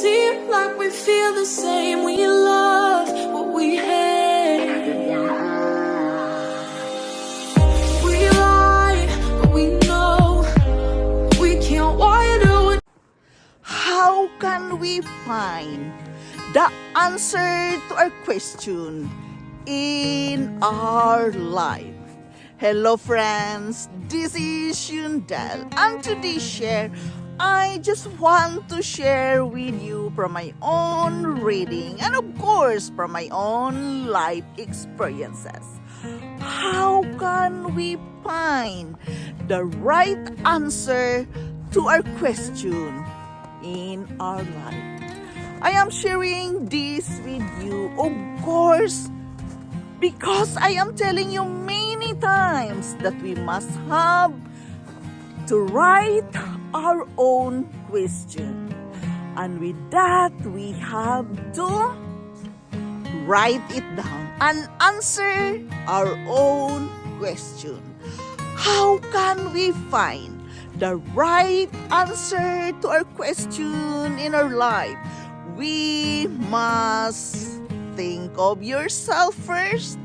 seem like we feel the same. We love what we hate. We lie, but we know we can't widen. How can we find the answer to our question in our life? Hello friends, this is Yundel, and today's share, I just want to share with you from my own reading and of course from my own life experiences. How can we find the right answer to our question in our life? I am sharing this with you, of course, because I am telling you many times that we must have to write our own question. And with that, we have to write it down and answer our own question. How can we find the right answer to our question in our life? We must think of yourself first.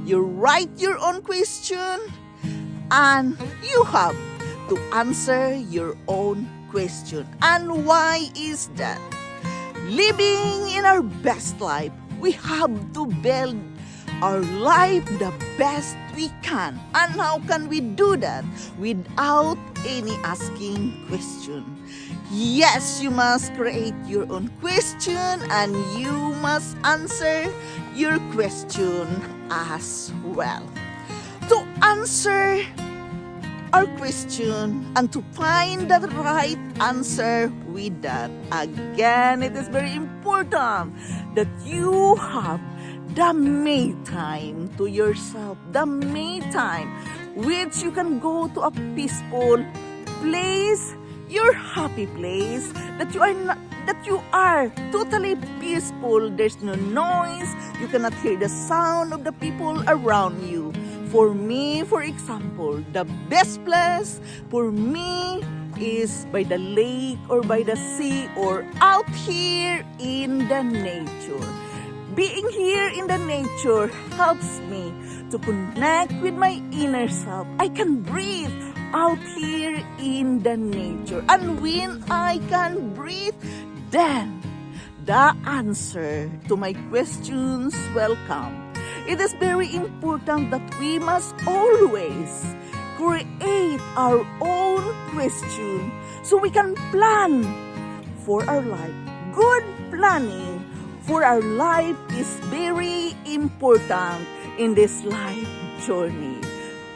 You write your own question and you have to answer your own question. And why is that? Living in our best life, we have to build our life the best we can. And how can we do that without any asking question? Yes, you must create your own question and you must answer your question as well. To answer our question and to find the right answer with that, again, it is very important that you have the me time to yourself, the me time which you can go to a peaceful place, your happy place, that you are totally peaceful. There's no noise, you cannot hear the sound of the people around you. For me, for example, the best place for me is by the lake or by the sea or out here in the nature. Being here in the nature helps me to connect with my inner self. I can breathe out here in the nature. And when I can breathe, then the answer to my questions will come. It is very important that we must always create our own question so we can plan for our life. Good planning for our life is very important in this life journey.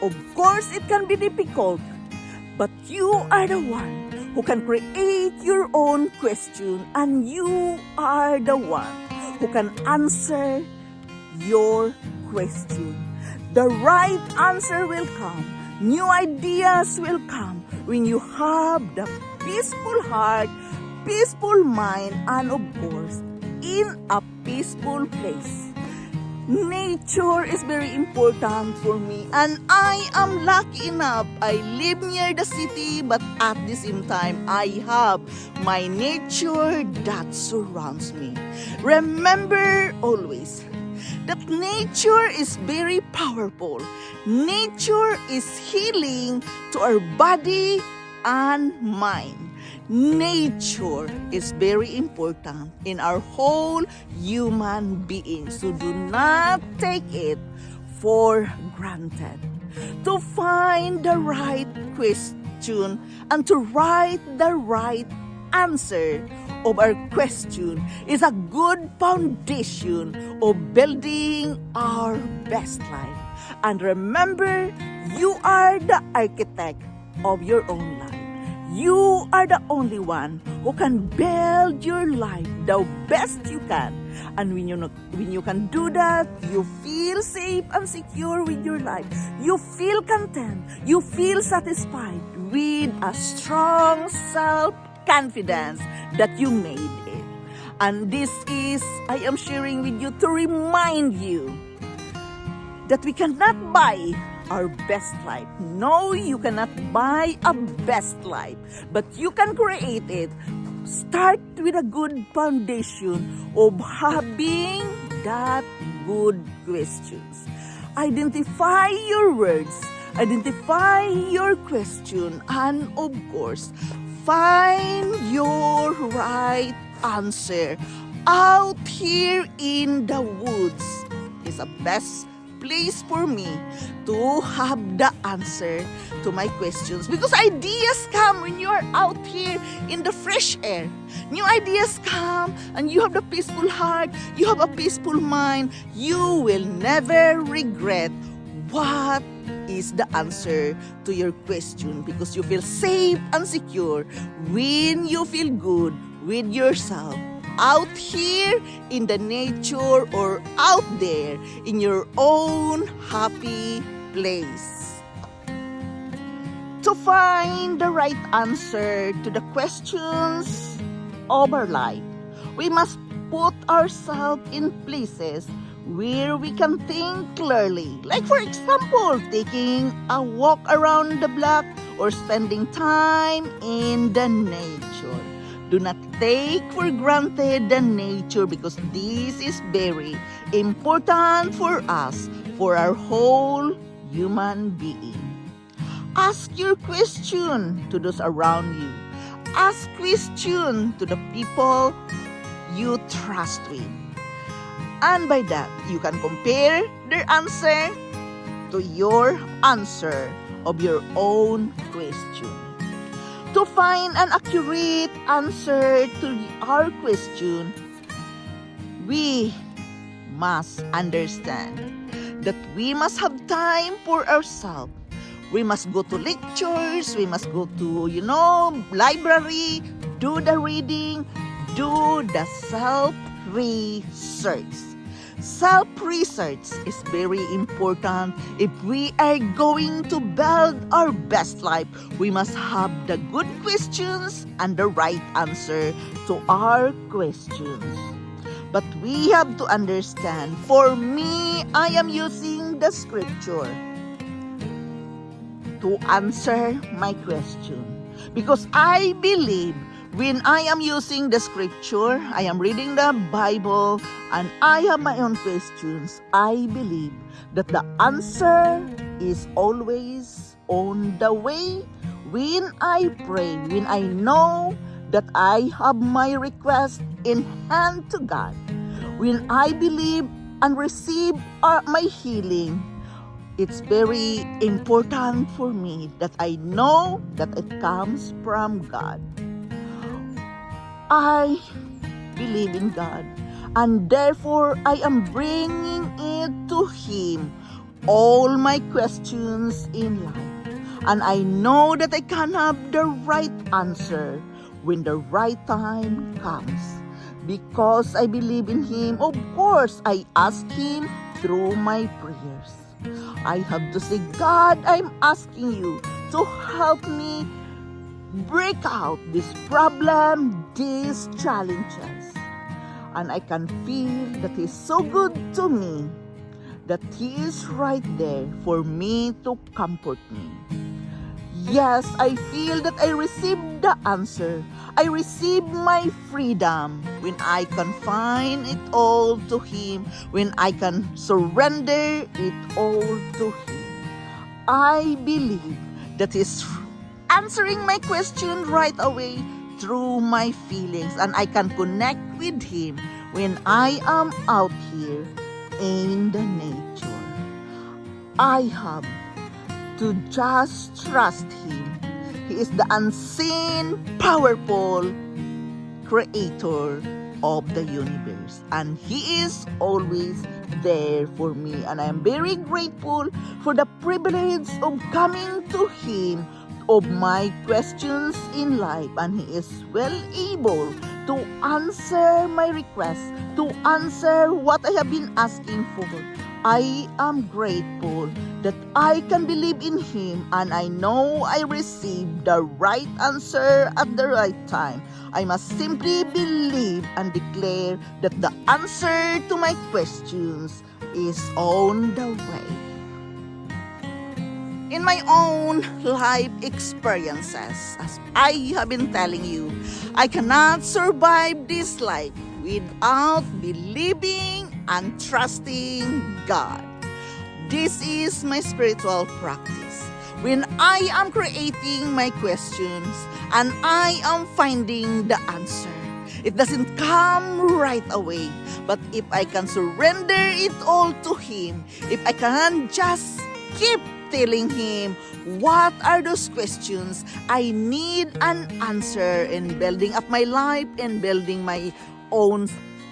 Of course, it can be difficult, but you are the one who can create your own question and you are the one who can answer your question. The right answer will come. New ideas will come when you have the peaceful heart, peaceful mind, and of course, in a peaceful place. Nature is very important for me, and I am lucky enough. I live near the city, but at the same time, I have my nature that surrounds me. Remember always that nature is very powerful. Nature is healing to our body and mind. Nature is very important in our whole human being. So do not take it for granted. To find the right question and to write the right answer of our question is a good foundation of building our best life. And remember, you are the architect of your own life. You are the only one who can build your life the best you can. And when you can do that, you feel safe and secure with your life. You feel content. You feel satisfied with a strong self-confidence that you made it. And this is, I am sharing with you to remind you that we cannot buy our best life. No, you cannot buy a best life, but you can create it start with a good foundation of having that good questions. Identify your words, identify your question, and of course, find your right answer out here in the woods. Is the best place for me to have the answer to my questions, because ideas come when you are out here in the fresh air. New ideas come and you have the peaceful heart, you have a peaceful mind. You will never regret what is the answer to your question, because you feel safe and secure when you feel good with yourself out here in the nature or out there in your own happy place. To find the right answer to the questions of our life, we must put ourselves in places where we can think clearly. Like for example, taking a walk around the block or spending time in the nature. Do not take for granted the nature, because this is very important for us, for our whole human being. Ask your question to those around you. Ask question to the people you trust with. And by that, you can compare their answer to your answer of your own question. To find an accurate answer to our question, we must understand that we must have time for ourselves. We must go to lectures, we must go to, library, do the reading, do the self-research. Self-research is very important. If we are going to build our best life, we must have the good questions and the right answer to our questions. But we have to understand, for me, I am using the scripture to answer my question. Because I believe when I am using the scripture, I am reading the Bible, and I have my own questions, I believe that the answer is always on the way when I pray, when I know that I have my request in hand to God, when I believe and receive my healing. It's very important for me that I know that it comes from God. I believe in God, and therefore I am bringing it to Him, all my questions in life. And I know that I can have the right answer when the right time comes. Because I believe in Him, of course, I ask Him through my prayers. I have to say, God, I'm asking you to help me break out this problem, these challenges. And I can feel that He's so good to me, that He is right there for me to comfort me. Yes, I feel that I received the answer. I receive my freedom when I confine it all to Him, when I can surrender it all to Him. I believe that He's answering my question right away through my feelings, and I can connect with Him when I am out here in the nature. I have to just trust Him. He is the unseen, powerful creator of the universe, and He is always there for me. And I am very grateful for the privilege of coming to Him of my questions in life, and He is well able to answer my requests, to answer what I have been asking for. I am grateful that I can believe in Him, and I know I received the right answer at the right time. I must simply believe and declare that the answer to my questions is on the way. In my own life experiences, as I have been telling you, I cannot survive this life without believing and trusting God. This is my spiritual practice. When I am creating my questions and I am finding the answer, it doesn't come right away. But if I can surrender it all to Him, if I can just keep telling Him what are those questions I need an answer in building up my life and building my own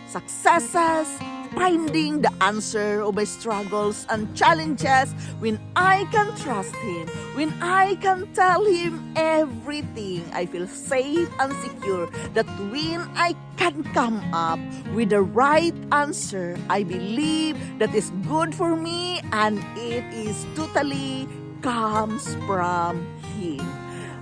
successes, finding the answer of my struggles and challenges, when I can trust Him, when I can tell Him everything, I feel safe and secure that when I can come up with the right answer, I believe that is good for me and it is totally comes from Him.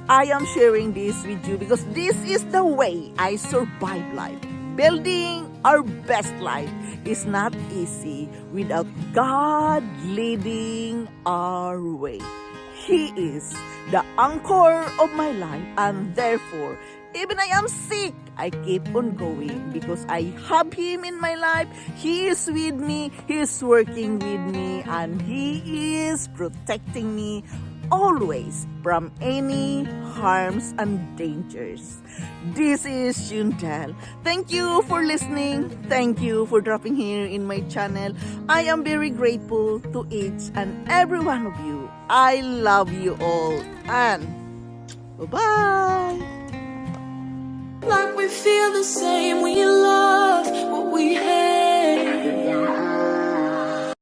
I am sharing this with you because this is the way I survive life. Building our best life is not easy without God leading our way. He is the anchor of my life, and therefore, even I am sick, I keep on going because I have Him in my life. He is with me, He is working with me, and He is protecting me always from any harms and dangers. This is Yundel. Thank you for listening. Thank you for dropping here in my channel. I am very grateful to each and every one of you. I love you all, and bye-bye. Like we feel the same, we love what we have.